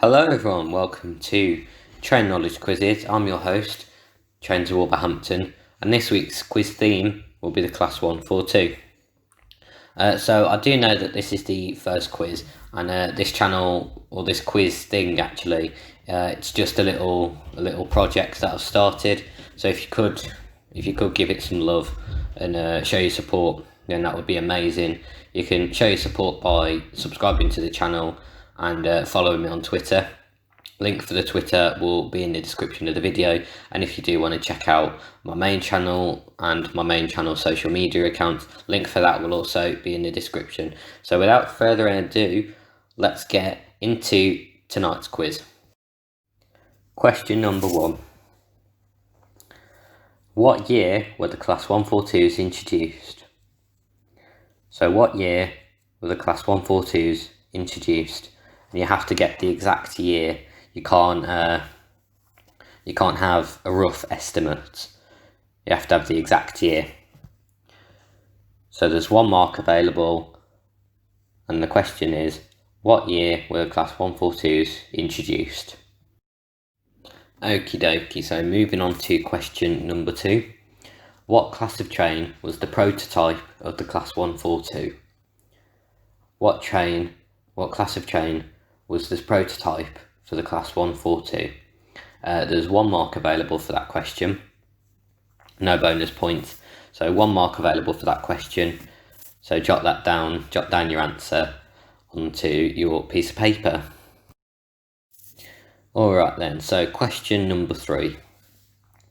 Hello everyone, welcome to Train Knowledge Quizzes. I'm your host, Train to Wolverhampton, and this week's quiz theme will be the Class 142. So I do know that this is the first quiz, and this channel, or this quiz thing actually, it's just a little project that I've started. So if you could give it some love and show your support, then that would be amazing. You can show your support by subscribing to the channel and following me on Twitter. Link for the Twitter will be in the description of the video, and if you do want to check out my main channel and my main channel social media accounts, link for that will also be in the description. So without further ado, let's get into tonight's quiz. Question number 1. What year were the Class 142s introduced? So what year were the Class 142s introduced? And you have to get the exact year. You can't have a rough estimate. You have to have the exact year. So there's 1 mark available, and the question is, what year were the Class 142s introduced? Okie dokie, so moving on to question number 2. What class of train was the prototype of the Class 142? What class of train was this prototype for the Class 142? There's 1 mark available for that question. No bonus points. So 1 mark available for that question. So jot down your answer onto your piece of paper. Alright then, so question number 3.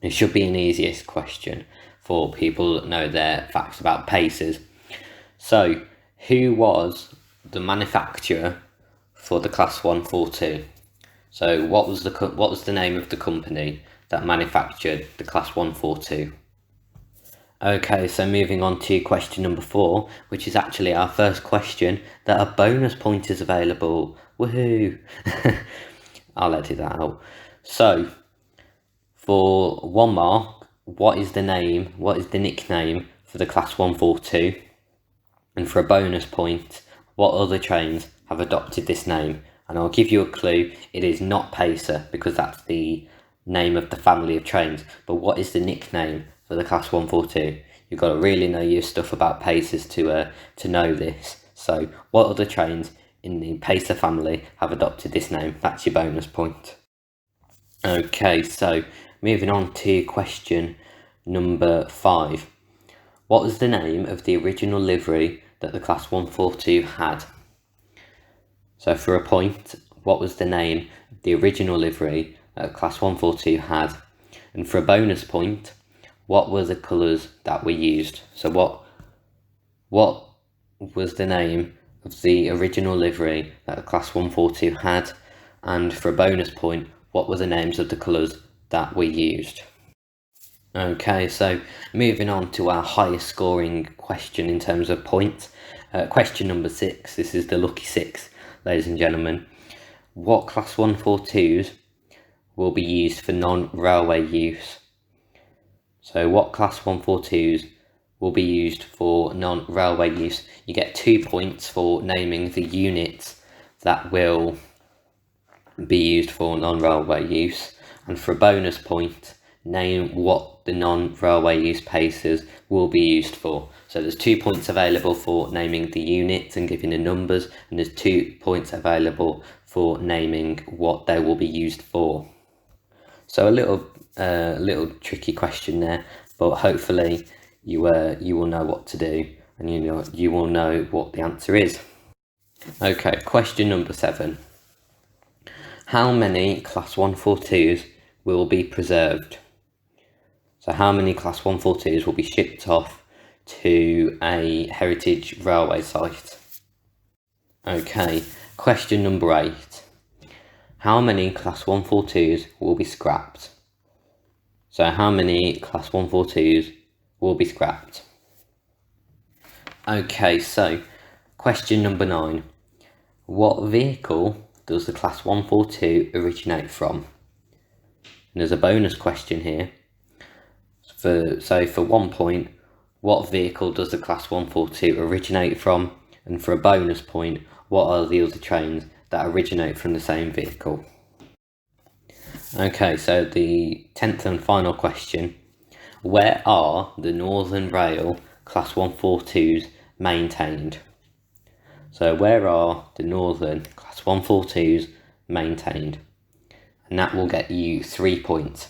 It should be an easiest question for people that know their facts about paces. So, who was the manufacturer for the Class 142? So what was the name of the company that manufactured the Class 142? Okay, so moving on to question number 4, which is actually our first question that a bonus point is available. Woohoo! I'll edit that out. So for 1 mark, what is the nickname for the Class 142? And for a bonus point, what other trains have adopted this name? And I'll give you a clue, it is not Pacer, because that's the name of the family of trains. But what is the nickname for the Class 142? You've got to really know your stuff about Pacers to know this. So what other trains in the Pacer family have adopted this name? That's your bonus point. Okay, so moving on to question number 5. What was the name of the original livery that the Class 142 had? So for a point, what was the name of the original livery that Class 142 had? And for a bonus point, what were the colours that were used? So what was the name of the original livery that the Class 142 had? And for a bonus point, what were the names of the colours that were used? Okay, so moving on to our highest scoring question in terms of points. Question number 6, this is the lucky 6, ladies and gentlemen. What Class 142s will be used for non-railway use? So what Class 142s will be used for non-railway use? You get 2 points for naming the units that will be used for non-railway use, and for a bonus point, name what the non-railway use Pacers will be used for. So there's 2 points available for naming the units and giving the numbers, and there's 2 points available for naming what they will be used for. So a little tricky question there, but hopefully you will know what to do, and you will know what the answer is. Okay, question number 7. How many Class 142s will be preserved? So how many Class 142s will be shipped off to a heritage railway site? Okay, question number 8. How many Class 142s will be scrapped? So how many Class 142s will be scrapped? Okay, so question number 9. What vehicle does the Class 142 originate from? And there's a bonus question here. For 1 point, what vehicle does the Class 142 originate from? And for a bonus point, what are the other trains that originate from the same vehicle. Okay, so the 10th and final question. Where are the Northern Rail Class 142s maintained? So where are the Northern Class 142s maintained? And that will get you 3 points.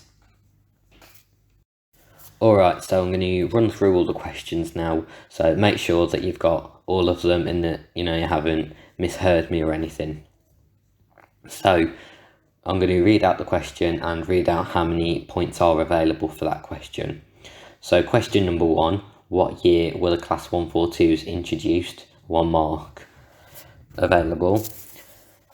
Alright, so I'm going to run through all the questions now, so make sure that you've got all of them and that you haven't misheard me or anything. So I'm going to read out the question and read out how many points are available for that question. So question number 1, what year were the Class 142s introduced? 1 mark available.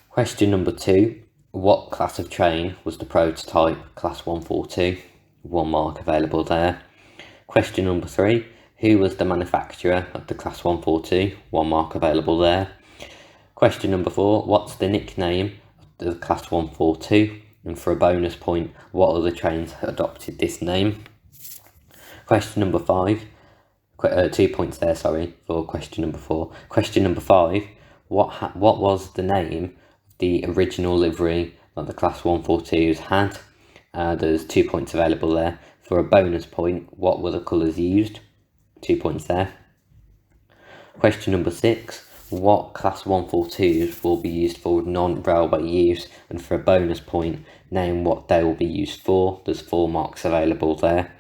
Question number 2, what class of train was the prototype Class 142? 1 mark available there. Question number 3, who was the manufacturer of the Class 142? 1 mark available there. Question number 4, what's the nickname of the Class 142? And for a bonus point, what other trains adopted this name? Question number 5, 2 points there, sorry, for question number 4. Question number 5, what was the name of the original livery that the Class 142s had? There's 2 points available there. For a bonus point, what were the colours used? 2 points there. Question number 6, what Class 142s will be used for non-railway use? And for a bonus point, name what they will be used for. There's 4 marks available there.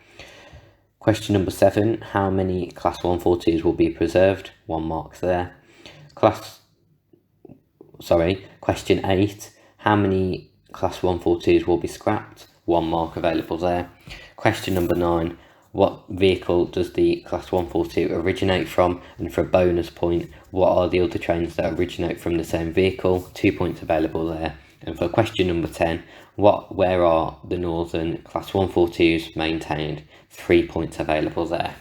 Question number 7, how many Class 142s will be preserved? 1 mark there. Question 8, how many Class 142s will be scrapped? 1 mark available there. Question number 9, what vehicle does the Class 142 originate from? And for a bonus point, what are the other trains that originate from the same vehicle? 2 points available there. And for question number 10, where are the Northern Class 142s maintained? 3 points available there.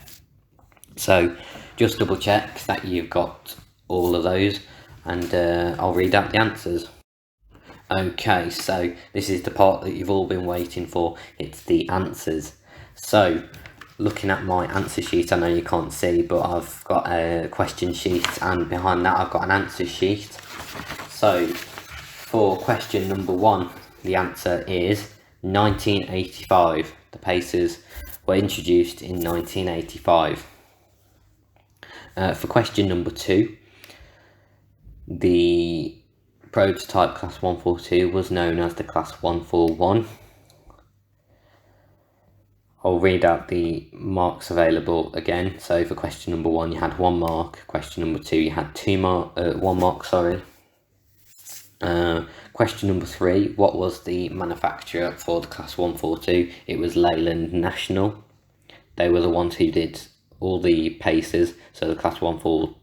So just double check that you've got all of those, and I'll read out the answers. Okay, so this is the part that you've all been waiting for. It's the answers. So looking at my answer sheet, I know you can't see, but I've got a question sheet, and behind that I've got an answer sheet. So for question number 1, the answer is 1985. The Pacers were introduced in 1985. For question number 2, the prototype Class 142 was known as the Class 141. I'll read out the marks available again. So for question number 1, you had 1 mark. Question number 2, you had 1 mark, sorry. Question number 3, what was the manufacturer for the Class 142? It was Leyland National. They were the ones who did all the paces, so the Class 140,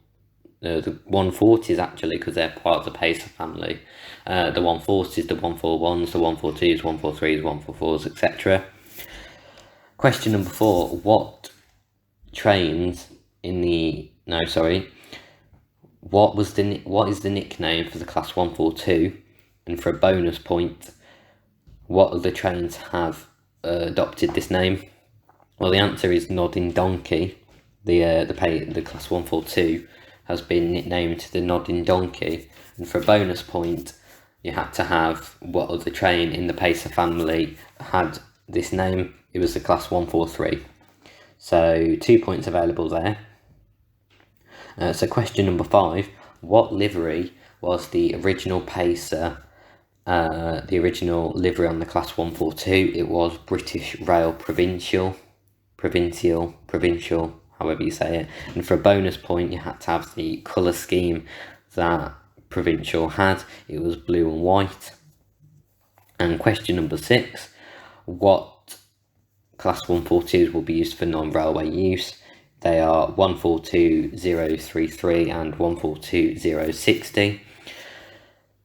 the 140s actually, because they're part of the Pacer family. The 140s, the 141s, the 142s, 143s, 144s, etc. Question number 4, what is the nickname for the Class 142? And for a bonus point, what other trains have adopted this name? Well, the answer is Nodding Donkey. The Class 142 has been nicknamed the Nodding Donkey, and for a bonus point, you had to have what other train in the Pacer family had this name. It was the Class 143. So 2 points available there. So question number 5, what livery was the original Pacer, the original livery on the Class 142? It was British Rail Provincial, however you say it. And for a bonus point, you had to have the colour scheme that Provincial had. It was blue and white. And question number 6, what Class 142s will be used for non-railway use? They are 142033 and 142060.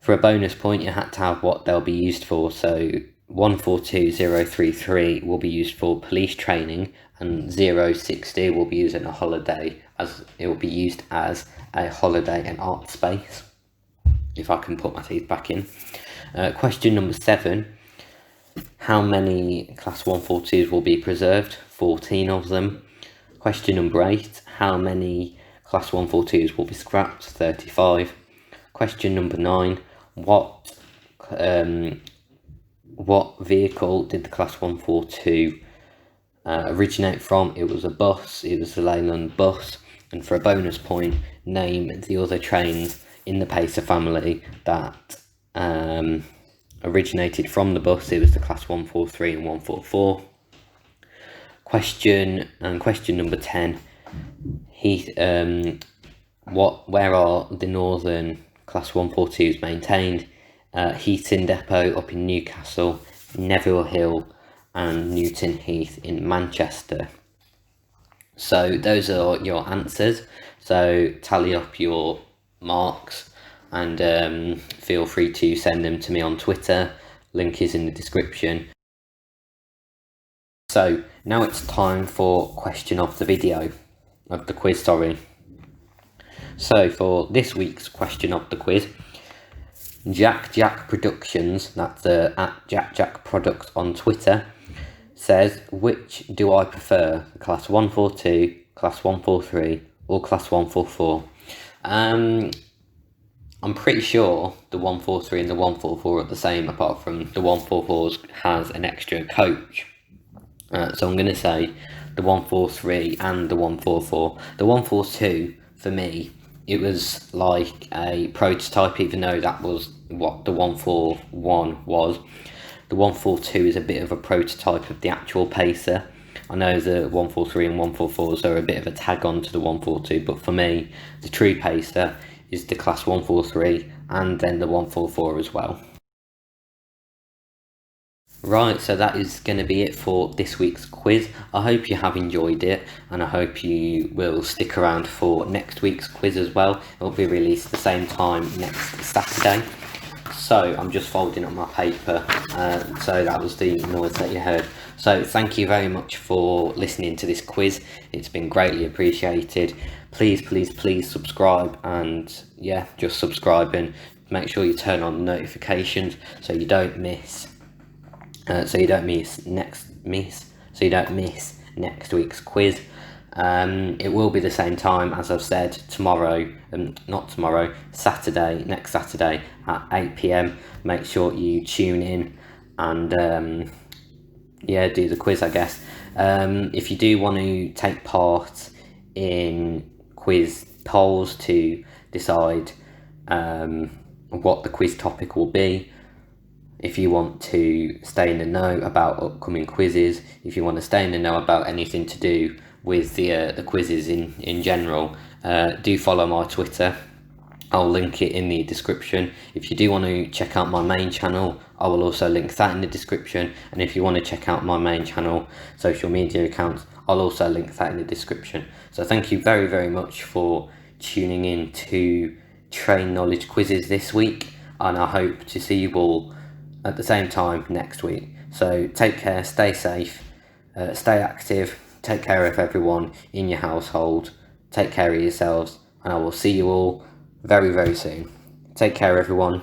For a bonus point, you had to have what they'll be used for. So 142033 will be used for police training, and 060 will be used in a holiday, as it will be used as a holiday and art space. If I can put my teeth back in. Question number 7. How many Class 142s will be preserved? 14 of them. Question number 8. How many Class 142s will be scrapped? 35. Question number 9. what vehicle did the Class 142 originate from? It was a bus. It was the Leyland bus. And for a bonus point, name the other trains in the Pacer family that originated from the bus. It was the Class 143 and 144. Question number 10. Where are the northern Class 142s maintained? Heaton Depot up in Newcastle, Neville Hill and Newton Heath in Manchester. So those are your answers. So tally up your marks and feel free to send them to me on Twitter. Link is in the description. So now it's time for question of the quiz, sorry. So for this week's question of the quiz, Jack Productions, that's at Jack Products on Twitter, says, which do I prefer, Class 142, Class 143 or Class 144? I'm pretty sure the 143 and the 144 are the same, apart from the 144 has an extra coach. So I'm going to say the 143 and the 144. The 142, for me, it was like a prototype, even though that was what the 141 was. The 142 is a bit of a prototype of the actual Pacer. I know the 143 and 144s are a bit of a tag on to the 142, but for me, the true Pacer is the Class 143 and then the 144 as well. Right, so that is going to be it for this week's quiz. I hope you have enjoyed it, and I hope you will stick around for next week's quiz as well. It will be released the same time next Saturday. So I'm just folding up my paper, so that was the noise that you heard. So thank you very much for listening to this quiz. It's been greatly appreciated. Please subscribe, and yeah, just subscribe and make sure you turn on the notifications so you don't miss next week's quiz. It will be the same time, as I've said, Saturday, next Saturday at 8 PM. Make sure you tune in and do the quiz, I guess. If you do want to take part in quiz polls to decide what the quiz topic will be, if you want to stay in the know about upcoming quizzes, if you want to stay in the know about anything to do with the quizzes in general, do follow my Twitter. I'll link it in the description. If you do want to check out my main channel, I will also link that in the description. And if you want to check out my main channel social media accounts, I'll also link that in the description. So thank you very, very much for tuning in to Train Knowledge Quizzes this week, and I hope to see you all at the same time next week. So take care, stay safe, stay active, take care of everyone in your household, take care of yourselves, and I will see you all very, very soon. Take care, everyone.